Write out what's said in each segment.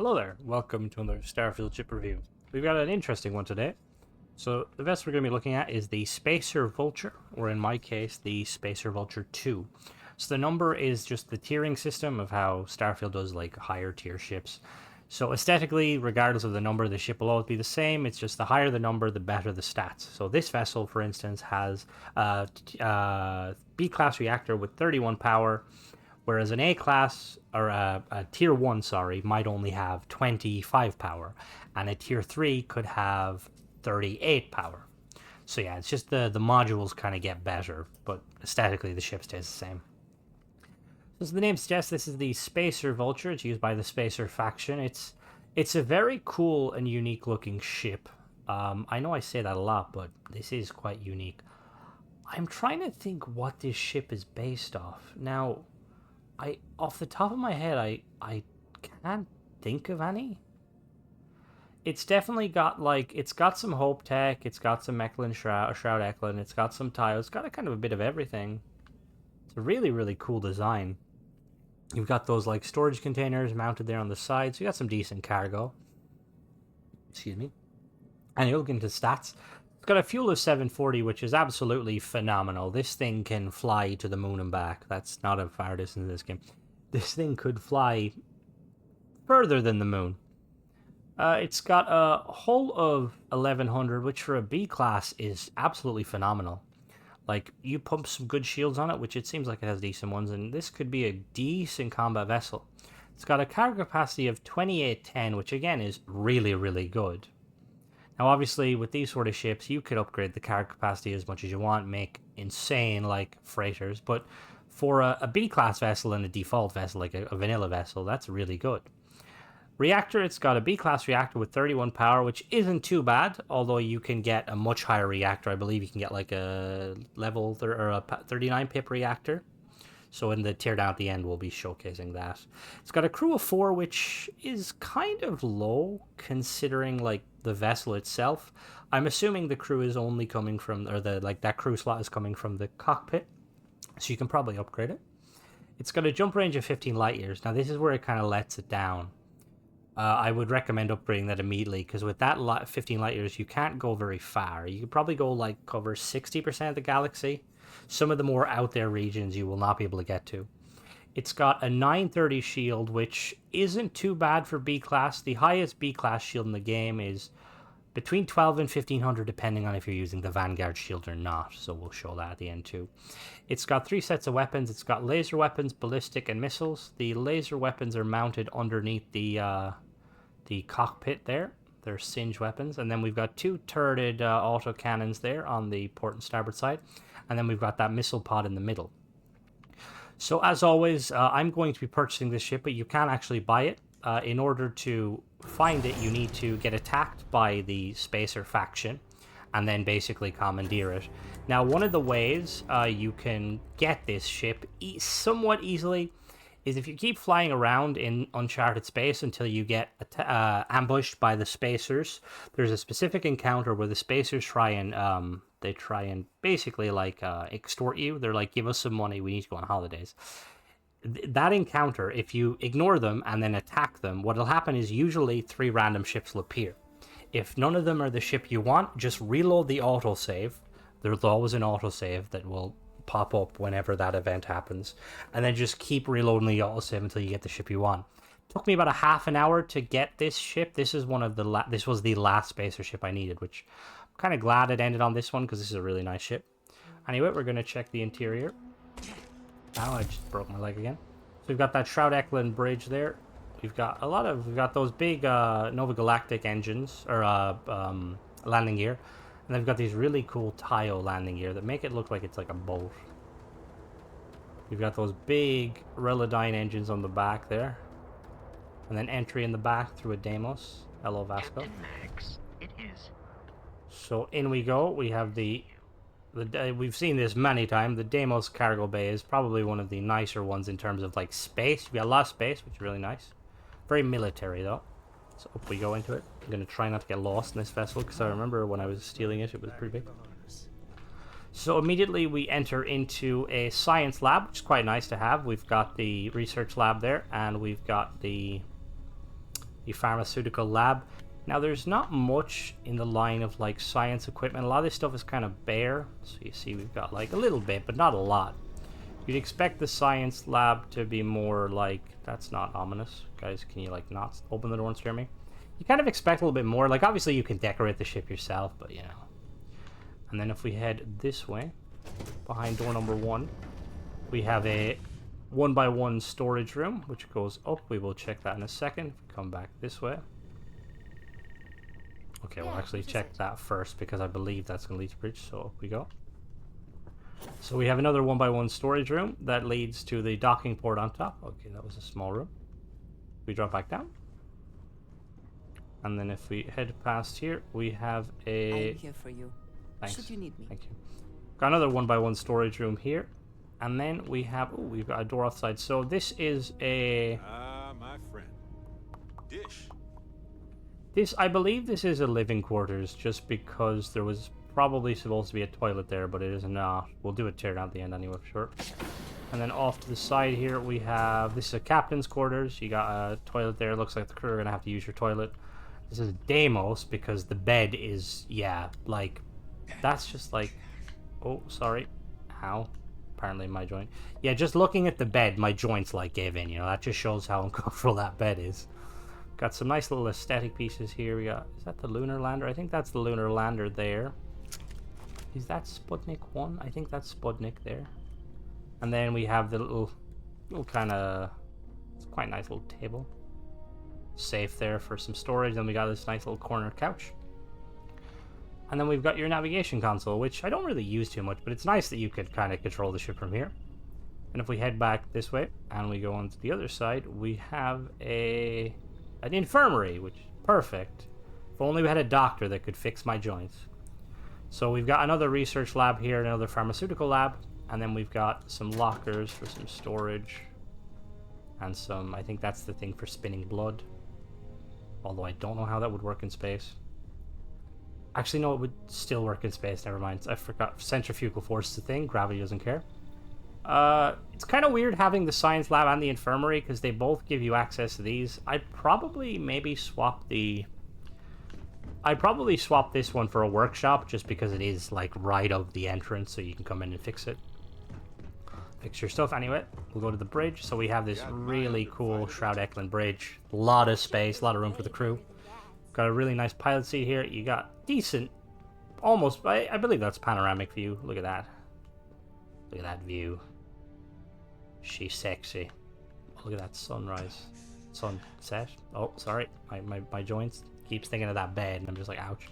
Hello there, welcome to another Starfield ship review. We've got an interesting one today. So the vessel we're going to be looking at is the Spacer Vulture, or in my case, the Spacer Vulture 2. So the number is just the tiering system of how Starfield does like higher tier ships. So aesthetically, regardless of the number, the ship will always be the same. It's just the higher the number, the better the stats. So this vessel, for instance, has a B-class reactor with 31 power, whereas an A-class, or a Tier 1, sorry, might only have 25 power, and a Tier 3 could have 38 power. So yeah, it's just the modules kind of get better, but aesthetically the ship stays the same. As the name suggests, this is the Spacer Vulture. It's used by the Spacer faction. It's a very cool and unique looking ship. I know I say that a lot, but this is quite unique. I'm trying to think what this ship is based off. Now, off the top of my head, I can't think of any. It's definitely got it's got some Hope Tech, it's got some Shroud Eklund, it's got some Tile, it's got a kind of a bit of everything. It's a really, really cool design. You've got those like storage containers mounted there on the side, so you got some decent cargo. Excuse me. And you look into stats. It's got a fuel of 740, which is absolutely phenomenal. This thing can fly to the moon and back. That's not a far distance in this game. This thing could fly further than the moon. It's got a hull of 1100, which for a B class is absolutely phenomenal. Like, you pump some good shields on it, which it seems like it has decent ones, and this could be a decent combat vessel. It's got a cargo capacity of 2810, which again is really, really good. Now, obviously, with these sort of ships, you could upgrade the cargo capacity as much as you want, make insane, like, freighters, but for a B-class vessel and a default vessel, like a vanilla vessel, that's really good. Reactor, it's got a B-class reactor with 31 power, which isn't too bad, although you can get a much higher reactor. I believe you can get like a level or a 39 pip reactor. So in the teardown at the end, we'll be showcasing that. It's got a crew of 4, which is kind of low considering like the vessel itself. I'm assuming the crew is only coming from, or that crew slot is coming from the cockpit, so you can probably upgrade it. It's got a jump range of 15 light years. Now this is where it kind of lets it down. I would recommend upgrading that immediately, because with that 15 light years, you can't go very far. You could probably go like cover 60% of the galaxy. Some of the more out there regions you will not be able to get to. It's got a 930 shield, which isn't too bad for B-class. The highest B-class shield in the game is between 12 and 1500, depending on if you're using the Vanguard shield or not. So we'll show that at the end too. It's got 3 sets of weapons. It's got laser weapons, ballistic, and missiles. The laser weapons are mounted underneath the cockpit there. They're singe weapons. And then we've got 2 turreted auto cannons there on the port and starboard side. And then we've got that missile pod in the middle. So as always, I'm going to be purchasing this ship, but you can actually buy it. In order to find it, you need to get attacked by the Spacer faction and then basically commandeer it. Now, one of the ways you can get this ship somewhat easily is if you keep flying around in uncharted space until you get ambushed by the Spacers. There's a specific encounter where the Spacers try and basically like extort you. They're like, give us some money, we need to go on holidays. That encounter, if you ignore them and then attack them, what'll happen is usually 3 random ships will appear. If none of them are the ship you want, just reload the autosave. There's always an autosave that will pop up whenever that event happens, and then just keep reloading the autosave until you get the ship you want. It took me about a half an hour to get this ship. This is one of the this was the last Spacer ship I needed, which I'm kind of glad it ended on this one because this is a really nice ship. Anyway, we're going to check the interior. Now I just broke my leg again. So we've got that Shroud Eklund bridge there. We've got those big Nova Galactic engines, or landing gear. And then we've got these really cool Tile landing gear that make it look like it's like a boat. We've got those big Relodyne engines on the back there. And then entry in the back through a Deimos. Hello, Vasco. Max, it is. So in we go. We have we've seen this many times. The Deimos cargo bay is probably one of the nicer ones in terms of like space. You've got a lot of space, which is really nice. Very military though. So up we go into it. I'm going to try not to get lost in this vessel, because I remember when I was stealing it, it was pretty big. So immediately we enter into a science lab, which is quite nice to have. We've got the research lab there, and we've got the the pharmaceutical lab. Now, there's not much in the line of like science equipment. A lot of this stuff is kind of bare. So you see we've got like a little bit, but not a lot. You'd expect the science lab to be more like, that's not ominous. Guys, can you like not open the door and scare me? You kind of expect a little bit more. Like obviously you can decorate the ship yourself, but you know. And then if we head this way, behind door number 1, we have a 1x1 storage room, which goes up. We will check that in a second. Come back this way. Okay, we'll actually check that first because I believe that's going to lead to bridge, so up we go. So we have another 1x1 storage room that leads to the docking port on top. Okay, that was a small room. We drop back down. And then if we head past here, we have a... I'm here for you. Thanks. Should you need me. Thank you. Got another 1x1 storage room here. And then we have... Oh, we've got a door offside. So this is a... my friend. Dish. This, I believe this is a living quarters, just because there was probably supposed to be a toilet there, but it is not. We'll do a teardown at the end anyway, for sure. And then off to the side here, we have... This is a captain's quarters. You got a toilet there. Looks like the crew are going to have to use your toilet. This is Deimos, because the bed is... Yeah, like... That's just like... Oh, sorry. Ow. Apparently my joint. Yeah, just looking at the bed, my joints like gave in, you know. That just shows how uncomfortable that bed is. Got some nice little aesthetic pieces here. We got... Is that the lunar lander? I think that's the lunar lander there. Is that Sputnik 1? I think that's Sputnik there. And then we have the little kind of... It's quite a nice little table. Safe there for some storage. Then we got this nice little corner couch. And then we've got your navigation console, which I don't really use too much, but it's nice that you could kind of control the ship from here. And if we head back this way, and we go on to the other side, we have an infirmary, which is perfect. If only we had a doctor that could fix my joints. So we've got another research lab here, another pharmaceutical lab, and then we've got some lockers for some storage. And some, I think that's the thing for spinning blood. Although I don't know how that would work in space. Actually, no, it would still work in space. Never mind. I forgot. Centrifugal force is a thing. Gravity doesn't care. It's kind of weird having the science lab and the infirmary because they both give you access to these. I'd probably maybe swap the... I'd probably swap this one for a workshop just because it is like right of the entrance, so you can come in and fix it. Fix your stuff. Anyway, we'll go to the bridge. So we have this really cool Shroud Eklund bridge. A lot of space, a lot of room for the crew. Got a really nice pilot seat here. You got decent, almost, I believe that's panoramic view. Look at that. Look at that view. She's sexy. Look at that sunrise. Sunset. Oh, sorry. My joints keeps thinking of that bed, and I'm just like, ouch.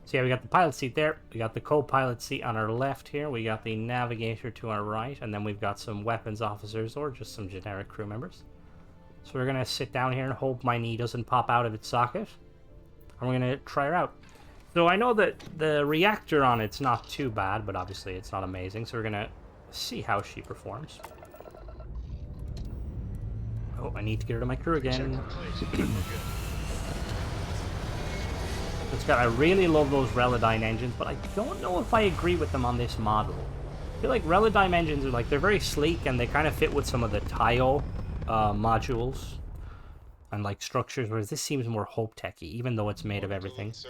So yeah, we got the pilot seat there. We got the co-pilot seat on our left here. We got the navigator to our right, and then we've got some weapons officers or just some generic crew members. So we're gonna sit down here and hope my knee doesn't pop out of its socket. And we're gonna try her out. So I know that the reactor on it's not too bad, but obviously it's not amazing. So we're gonna see how she performs. Oh, I need to get her to my crew again. It's got. I really love those Relodyne engines, but I don't know if I agree with them on this model. I feel like Relodyne engines are like, they're very sleek and they kind of fit with some of the Taio modules and like structures, whereas this seems more Hope Techy, even though it's made of everything. So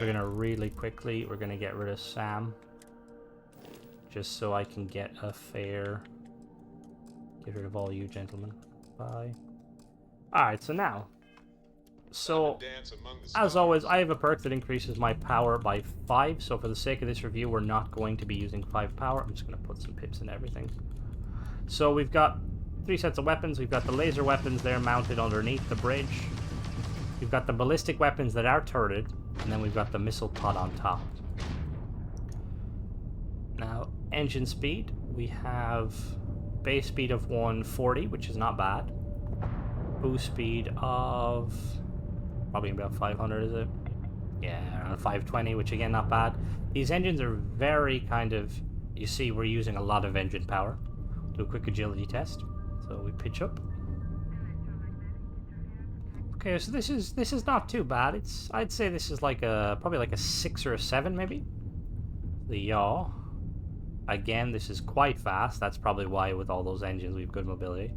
we're gonna really quickly, we're gonna get rid of Sam, just so I can get a fair. Get rid of all you gentlemen. Bye. Alright, so now. So, as always, I have a perk that increases my power by 5, so for the sake of this review, we're not going to be using 5 power. I'm just going to put some pips in everything. So we've got 3 sets of weapons. We've got the laser weapons there mounted underneath the bridge. We've got the ballistic weapons that are turreted, and then we've got the missile pod on top. Now, engine speed, we have base speed of 140, which is not bad. Boost speed of... probably about 500, is it? Yeah, around 520, which again, not bad. These engines are very kind of... You see, we're using a lot of engine power. Do a quick agility test. So we pitch up. Okay, so this is not too bad. I'd say this is like probably like a 6 or a 7 maybe. The yaw. Again, this is quite fast. That's probably why with all those engines we have good mobility.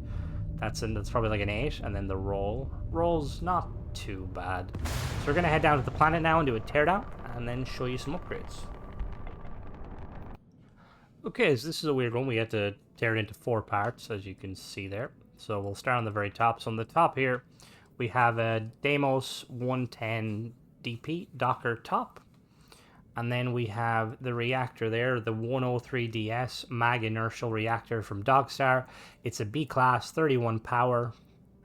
That's probably like an 8, and then the roll. Roll's not too bad. So we're going to head down to the planet now and do a teardown, and then show you some upgrades. Okay, so this is a weird one. We had to tear it into 4 parts, as you can see there. So we'll start on the very top. So on the top here, we have a Deimos 110 DP Docker top. And then we have the reactor there, the 103DS Mag Inertial Reactor from Dogstar. It's a B-class, 31 power,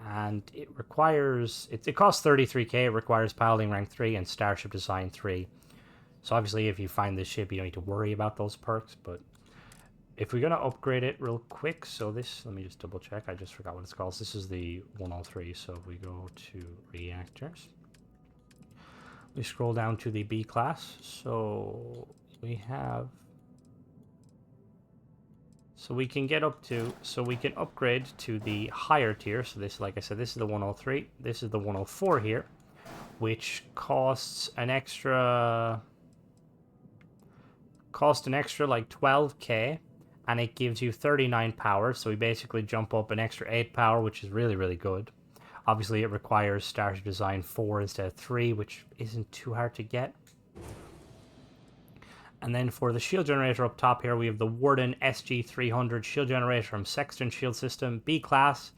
and it requires... It costs 33k, it requires piloting rank 3 and Starship Design 3. So obviously if you find this ship, you don't need to worry about those perks, but... If we're going to upgrade it real quick, so this, let me just double check, I just forgot what it's called. This is the 103, so if we go to reactors, we scroll down to the B class, so we have, so we can get up to, so we can upgrade to the higher tier. So this, like I said, this is the 103, this is the 104 here, which costs an extra like 12k. And it gives you 39 power, so we basically jump up an extra 8 power, which is really, really good. Obviously, it requires Starship Design 4 instead of 3, which isn't too hard to get. And then for the shield generator up top here, we have the Warden SG300 shield generator from Sexton Shield System, B-Class,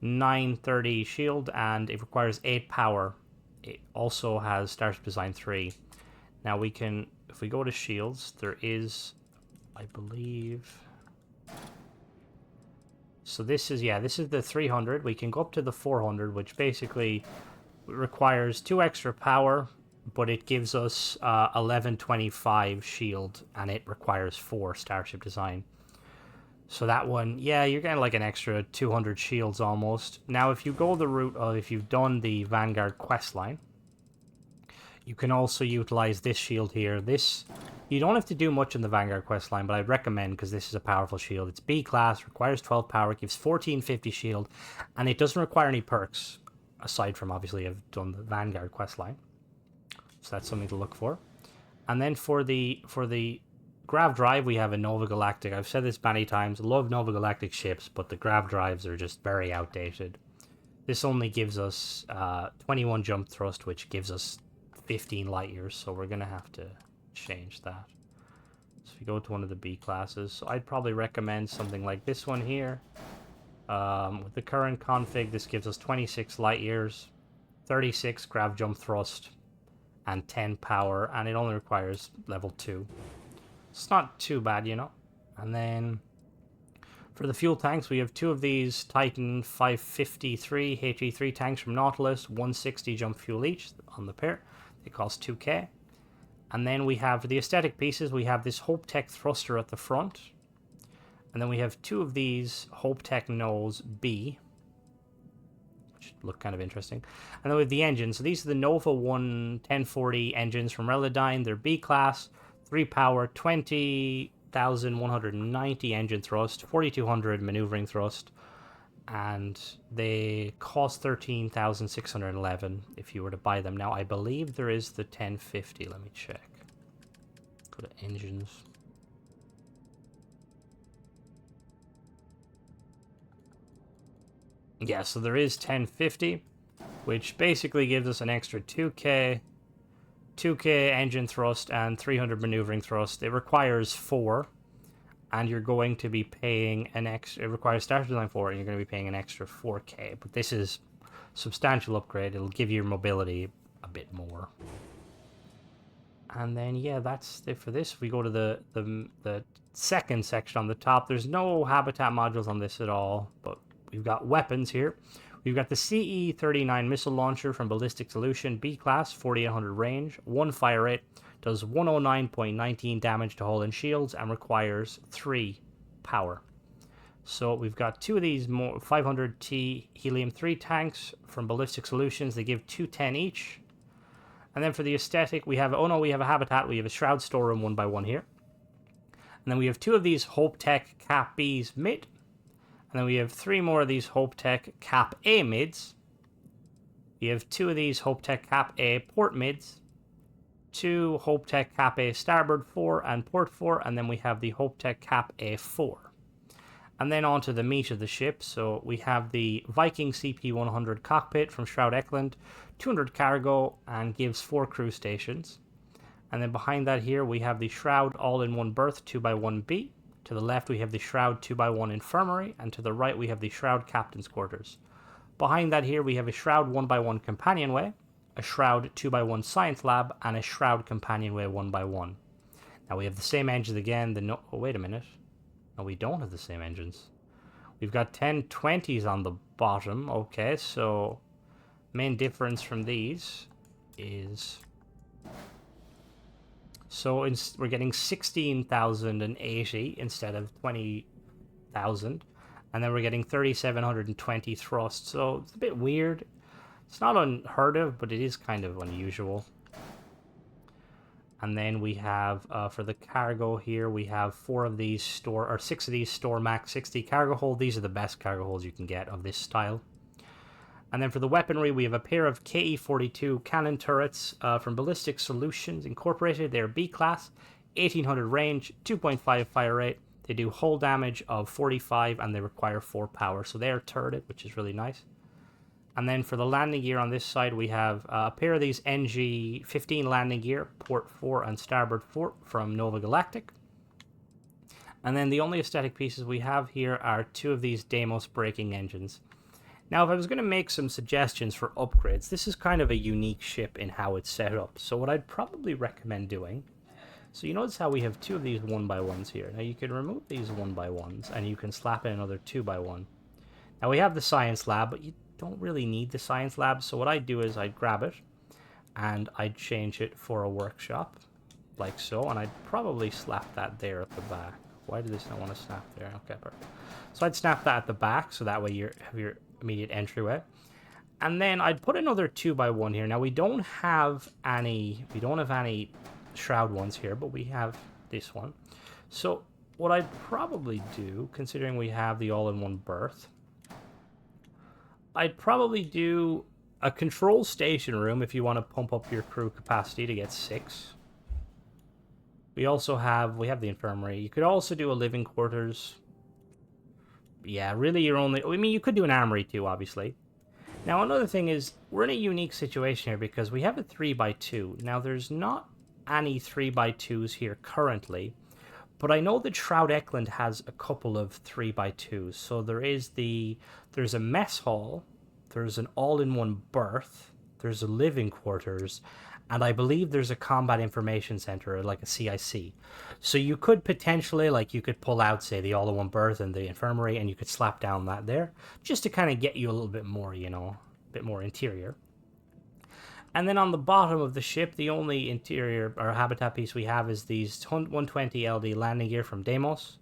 930 shield, and it requires 8 power. It also has Starship Design 3. Now we can, if we go to shields, there is, I believe... So this is, yeah, this is the 300. We can go up to the 400, which basically requires 2 extra power, but it gives us 1125 shield, and it requires 4 Starship Design. So that one, yeah, you're getting like an extra 200 shields almost. Now, if you go the route of, if you've done the Vanguard questline, you can also utilize this shield here. This, you don't have to do much in the Vanguard questline, but I'd recommend, because this is a powerful shield. It's B-class, requires 12 power, gives 1450 shield, and it doesn't require any perks, aside from, obviously, I've done the Vanguard questline. So that's something to look for. And then for the Grav Drive, we have a Nova Galactic. I've said this many times, I love Nova Galactic ships, but the Grav Drives are just very outdated. This only gives us 21 jump thrust, which gives us 15 light years, so we're going to have to change that. So if you go to one of the B classes, so I'd probably recommend something like this one here. With the current config, this gives us 26 light years, 36 grav jump thrust, and 10 power, and it only requires level 2. It's not too bad, you know. And then for the fuel tanks, we have 2 of these Titan 553 HE3 tanks from Nautilus, 160 jump fuel each on the pair. They cost 2k. And then we have, for the aesthetic pieces, we have this Hope Tech thruster at the front. And then we have 2 of these Hope Tech nose B, which look kind of interesting. And then we have the engines. So these are the Nova 1 1040 engines from Relodyne. They're B-class, 3 power, 20,190 engine thrust, 4,200 maneuvering thrust. And they cost 13,611 if you were to buy them. Now, I believe there is the 1050. Let me check. Go to engines. Yeah, so there is 1050, which basically gives us an extra 2k engine thrust and 300 maneuvering thrust. It requires 4. And you're going to be paying an extra, it requires Starship Design 4, and you're going to be paying an extra 4k. But this is a substantial upgrade. It'll give your mobility a bit more. And then, yeah, that's it for this. We go to the second section on the top. There's no habitat modules on this at all, but we've got weapons here. We've got the CE-39 missile launcher from Ballistic Solution, B-class, 4800 range, 1 fire rate. Does 109.19 damage to hull and shields and requires 3 power. So we've got 2 of these 500T helium-3 tanks from Ballistic Solutions. They give 210 each. And then for the aesthetic, we have, we have a habitat. We have a shroud storeroom 1 by 1 here. And then we have 2 of these Hope Tech Cap Bs mid. And then we have 3 more of these Hope Tech Cap A mids. We have 2 of these Hope Tech Cap A port mids. 2 Hope Tech Cap A starboard 4 and port 4, and then we have the Hope Tech Cap A4. And then on to the meat of the ship. So we have the Viking CP-100 cockpit from Shroud Eklund, 200 cargo, and gives 4 crew stations. And then behind that here, we have the Shroud all-in-one berth 2x1B. To the left, we have the Shroud 2x1 infirmary, and to the right, we have the Shroud captain's quarters. Behind that here, we have a Shroud 1x1 companionway, a Shroud 2x1 science lab, and a Shroud companionway 1x1. Now we have the same engines again. Oh, wait a minute. No, we don't have the same engines. We've got 1020s on the bottom. Okay, so main difference from these is... So we're getting 16,080 instead of 20,000. And then we're getting 3,720 thrust. So it's a bit weird. It's not unheard of, but it is kind of unusual. And then we have, for the cargo here, we have 6 of these Store Max 60 cargo hold. These are the best cargo holds you can get of this style. And then for the weaponry, we have a pair of KE-42 cannon turrets from Ballistic Solutions Incorporated. They're B-class, 1800 range, 2.5 fire rate. They do hull damage of 45 and they require 4 power. So they're turreted, which is really nice. And then for the landing gear on this side, we have a pair of these NG-15 landing gear, port 4 and starboard 4 from Nova Galactic. And then the only aesthetic pieces we have here are 2 of these Deimos braking engines. Now, if I was going to make some suggestions for upgrades, this is kind of a unique ship in how it's set up. So what I'd probably recommend doing... So you notice how we have 2 of these 1x1s here. Now you can remove these 1x1s and you can slap in another 2x1. Now we have the science lab, but you don't really need the science lab. So what I'd do is I'd grab it and I'd change it for a workshop, like so. And I'd probably slap that there at the back. Why did this not want to snap there? Okay, perfect. So I'd snap that at the back, so that way you have your immediate entryway. And then I'd put another 2x1 here. Now we don't have any Shroud ones here, but we have this one. So what I'd probably do, considering we have the all-in-one berth, I'd probably do a control station room if you want to pump up your crew capacity to get 6. We have the infirmary. You could also do a living quarters. Yeah, really you could do an armory too, obviously. Now, another thing is, we're in a unique situation here because we have a 3x2. Now, there's not any 3x2s here currently, but I know that Shroud Eklund has a couple of 3x2s. So there's a mess hall, there's an all-in-one berth, there's a living quarters, and I believe there's a combat information center, like a CIC. So you could potentially, you could pull out, say, the all-in-one berth and the infirmary, and you could slap down that there, just to kind of get you a little bit more, a bit more interior. And then on the bottom of the ship, the only interior or habitat piece we have is these 120 LD landing gear from Deimos.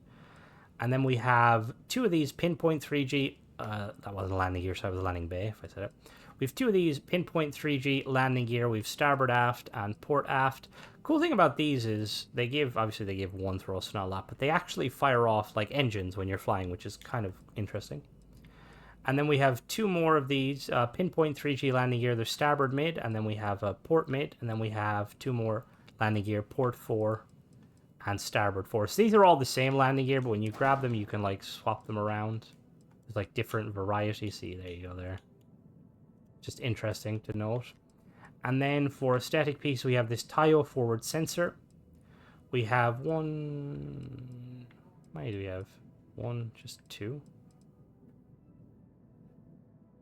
And then we have 2 of these Pinpoint 3G, that wasn't a landing gear, so it was a landing bay, if I said it. We have 2 of these Pinpoint 3G landing gear. We've starboard aft and port aft. Cool thing about these is they give 1 thrust, not a lot, but they actually fire off like engines when you're flying, which is kind of interesting. And then we have 2 more of these Pinpoint 3G landing gear. They're starboard mid, and then we have a port mid, and then we have 2 more landing gear, port 4 and starboard 4. So these are all the same landing gear, but when you grab them, you can swap them around. There's different varieties. See, there you go there. Just interesting to note. And then for aesthetic piece, we have this Tayo forward sensor. We have 1... How many do we have? 1, just 2?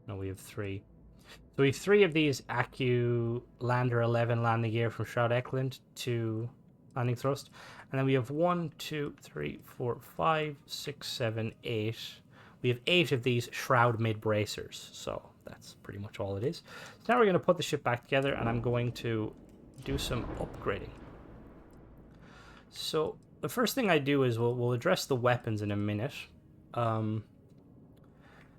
No, we have 3. So we have 3 of these Accu Lander 11 landing gear from Shroud Eklund to landing thrust. And then we have 1, 2, 3, 4, 5, 6, 7, 8. We have 8 of these Shroud mid bracers. So that's pretty much all it is. So now we're going to put the ship back together, and I'm going to do some upgrading. So the first thing I do is we'll address the weapons in a minute.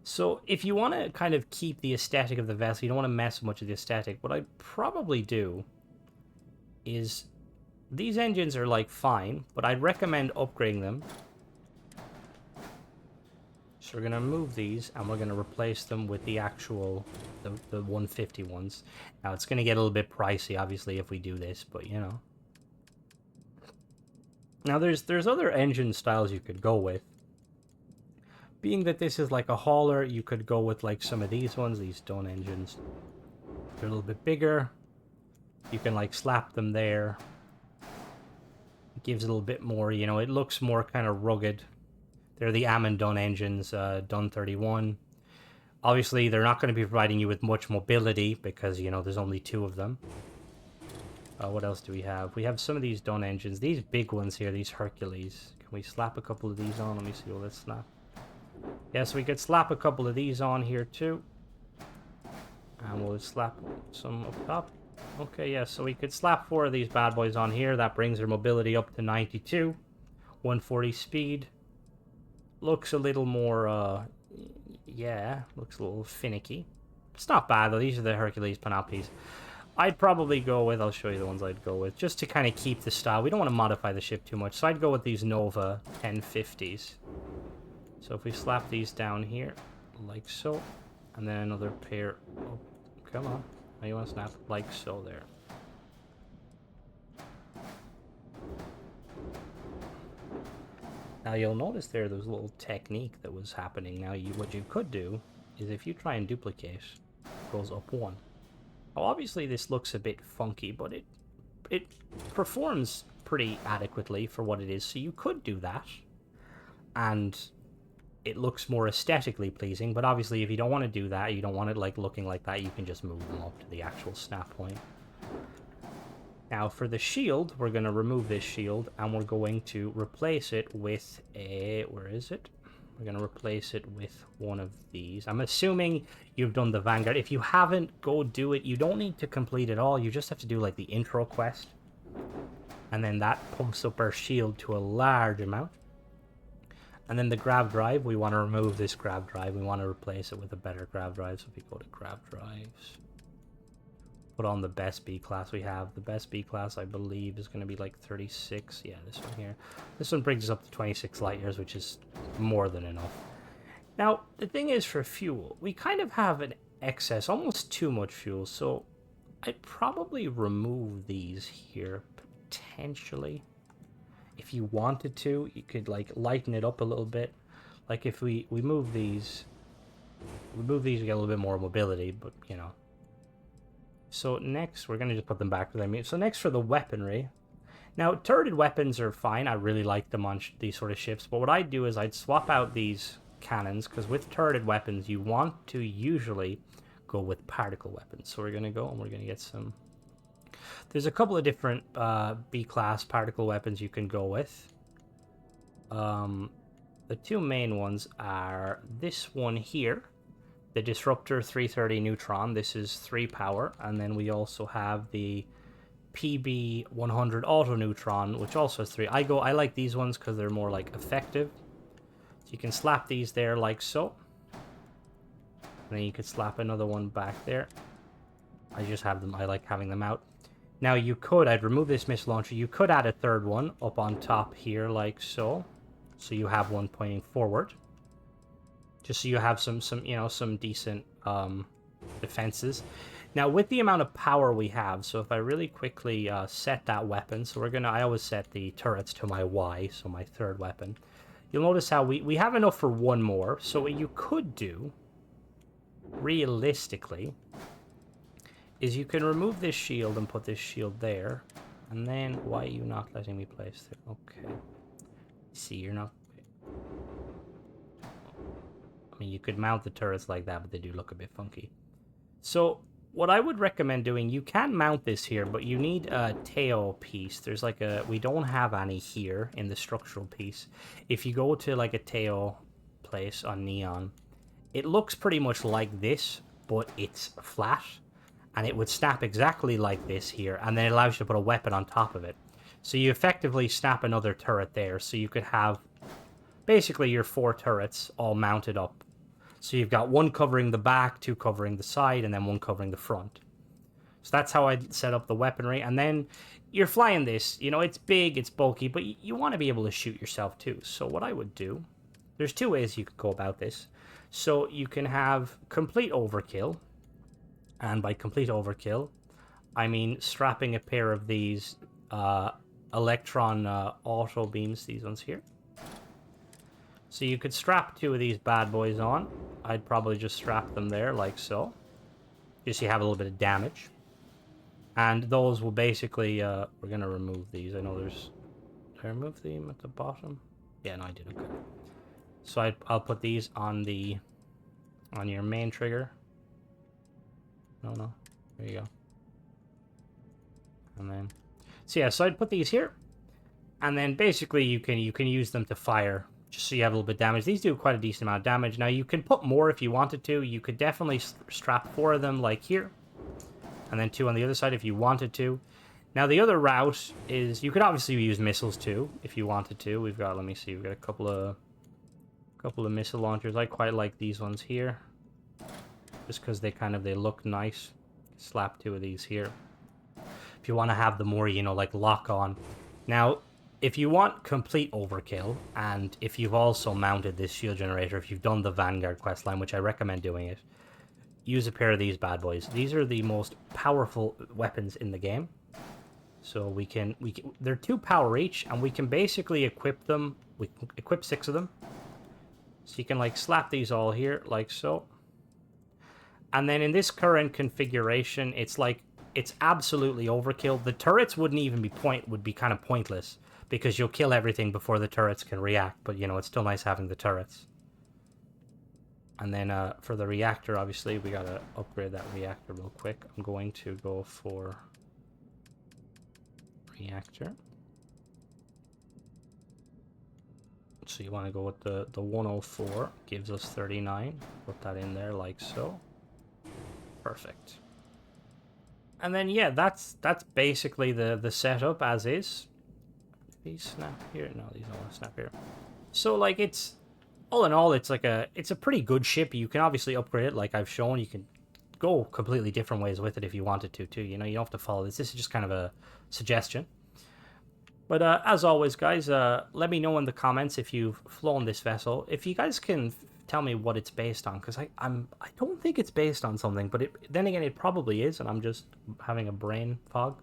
So if you want to kind of keep the aesthetic of the vessel, you don't want to mess much of the aesthetic, what I'd probably do is these engines are fine, but I'd recommend upgrading them. So we're going to move these and we're going to replace them with the actual, the 150 ones. Now it's going to get a little bit pricey, obviously, if we do this, but Now there's other engine styles you could go with. Being that this is like a hauler, you could go with like some of these ones, these stone engines. They're a little bit bigger. You can like slap them there. It gives a little bit more, you know, it looks more kind of rugged. They're the Ammon Dun engines, Dun 31. Obviously, they're not going to be providing you with much mobility because, you know, there's only 2 of them. What else do we have? We have some of these Dun engines. These big ones here, these Hercules. Can we slap a couple of these on? Let me see. Well, let's snap. Yes, we could slap a couple of these on here too. And we'll slap some up top. Okay, yeah, so we could slap 4 of these bad boys on here. That brings their mobility up to 92. 140 speed. Looks a little more, yeah, looks a little finicky. It's not bad, though. These are the Hercules Panoptes. I'd probably go with, I'll show you the ones I'd go with, just to kind of keep the style. We don't want to modify the ship too much, so I'd go with these Nova 1050s. So if we slap these down here, like so, and then another pair, oh, come on, now you want to snap, like so there. Now you'll notice there's a little technique that was happening. Now what you could do is if you try and duplicate, it goes up 1. Now obviously this looks a bit funky, but it performs pretty adequately for what it is. So you could do that, and it looks more aesthetically pleasing. But obviously if you don't want to do that, you don't want it like looking like that, you can just move them up to the actual snap point. Now for the shield, we're going to remove this shield and we're going to replace it with a, where is it? We're going to replace it with one of these. I'm assuming you've done the Vanguard. If you haven't, go do it. You don't need to complete it all. You just have to do like the intro quest. And then that pumps up our shield to a large amount. And then the grav drive, we want to remove this grav drive. We want to replace it with a better grav drive. So if we go to grav drives, put on the best B class we have. The best B class, I believe, is going to be like 36. Yeah, this one here. This one brings us up to 26 light years, which is more than enough. Now, the thing is for fuel, we kind of have an excess, almost too much fuel. So I'd probably remove these here, potentially. If you wanted to, you could like lighten it up a little bit. Like if we move these, we get a little bit more mobility, but you know. So next, we're going to just put them back to them. So next for the weaponry. Now, turreted weapons are fine. I really like them on these sort of ships. But what I'd do is I'd swap out these cannons, because with turreted weapons, you want to usually go with particle weapons. So we're going to go and we're going to get some... There's a couple of different B-class particle weapons you can go with. The 2 main ones are this one here. The Disruptor 330 Neutron, this is 3 power, and then we also have the PB 100 Auto Neutron, which also has 3. I like these ones because they're more like effective. So you can slap these there like so. And then you could slap another one back there. I just have them, I like having them out. Now you could, I'd remove this missile launcher, you could add a 3rd one up on top here like so. So you have one pointing forward. Just so you have some you know, some decent defenses. Now, with the amount of power we have, so if I really quickly set that weapon, so I always set the turrets to my Y, so my 3rd weapon. You'll notice how we have enough for 1 more. So what you could do, realistically, is you can remove this shield and put this shield there. And then, why are you not letting me place it? Okay. See, you're not... I mean, you could mount the turrets like that, but they do look a bit funky. So, what I would recommend doing, you can mount this here, but you need a tail piece. There's like a... We don't have any here in the structural piece. If you go to like a tail place on Neon, it looks pretty much like this, but it's flat. And it would snap exactly like this here, and then it allows you to put a weapon on top of it. So you effectively snap another turret there, so you could have basically your 4 turrets all mounted up. So you've got 1 covering the back, 2 covering the side, and then 1 covering the front. So that's how I set up the weaponry. And then you're flying this, you know, it's big, it's bulky, but you want to be able to shoot yourself too. So what I would do, there's 2 ways you could go about this. So you can have complete overkill. And by complete overkill, I mean strapping a pair of these electron auto beams, these ones here. So you could strap 2 of these bad boys on. I'd probably just strap them there like so. Just so you have a little bit of damage. And those will basically, we're going to remove these. I know there's... Did I remove them at the bottom? Yeah, no, I did. Okay. So I'll put these on the... on your main trigger. No. There you go. And then... So yeah, so I'd put these here. And then basically you can use them to fire. Just so you have a little bit of damage. These do quite a decent amount of damage. Now, you can put more if you wanted to. You could definitely strap 4 of them, like here. And then 2 on the other side if you wanted to. Now, the other route is... You could obviously use missiles, too, if you wanted to. We've got... Let me see. We've got a couple of missile launchers. I quite like these ones here. Just because they look nice. Slap 2 of these here. If you want to have the more, you know, like, lock on. Now... If you want complete overkill, and if you've also mounted this shield generator, if you've done the Vanguard questline, which I recommend doing it, use a pair of these bad boys. These are the most powerful weapons in the game. So we can they're 2 power each, and we can basically equip them. We can equip 6 of them. So you can like slap these all here, like so. And then in this current configuration, it's like it's absolutely overkill. The turrets would be kind of pointless. Because you'll kill everything before the turrets can react. But, you know, it's still nice having the turrets. And then for the reactor, obviously, we got to upgrade that reactor real quick. I'm going to go for reactor. So you want to go with the 104. Gives us 39. Put that in there like so. Perfect. And then, yeah, that's basically the setup as is. These snap here? No, these don't want to snap here. So, like, it's... All in all, it's like it's a pretty good ship. You can obviously upgrade it, like I've shown. You can go completely different ways with it if you wanted to, too. You know, you don't have to follow this. This is just kind of a suggestion. But as always, guys, let me know in the comments if you've flown this vessel. If you guys can tell me what it's based on, because I don't think it's based on something, but then again, it probably is, and I'm just having a brain fog.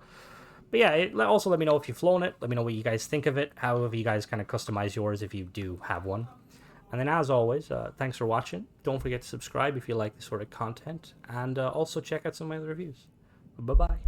But yeah, also let me know if you've flown it. Let me know what you guys think of it. However you guys kind of customize yours if you do have one. And then as always, thanks for watching. Don't forget to subscribe if you like this sort of content. And also check out some of my other reviews. Bye-bye.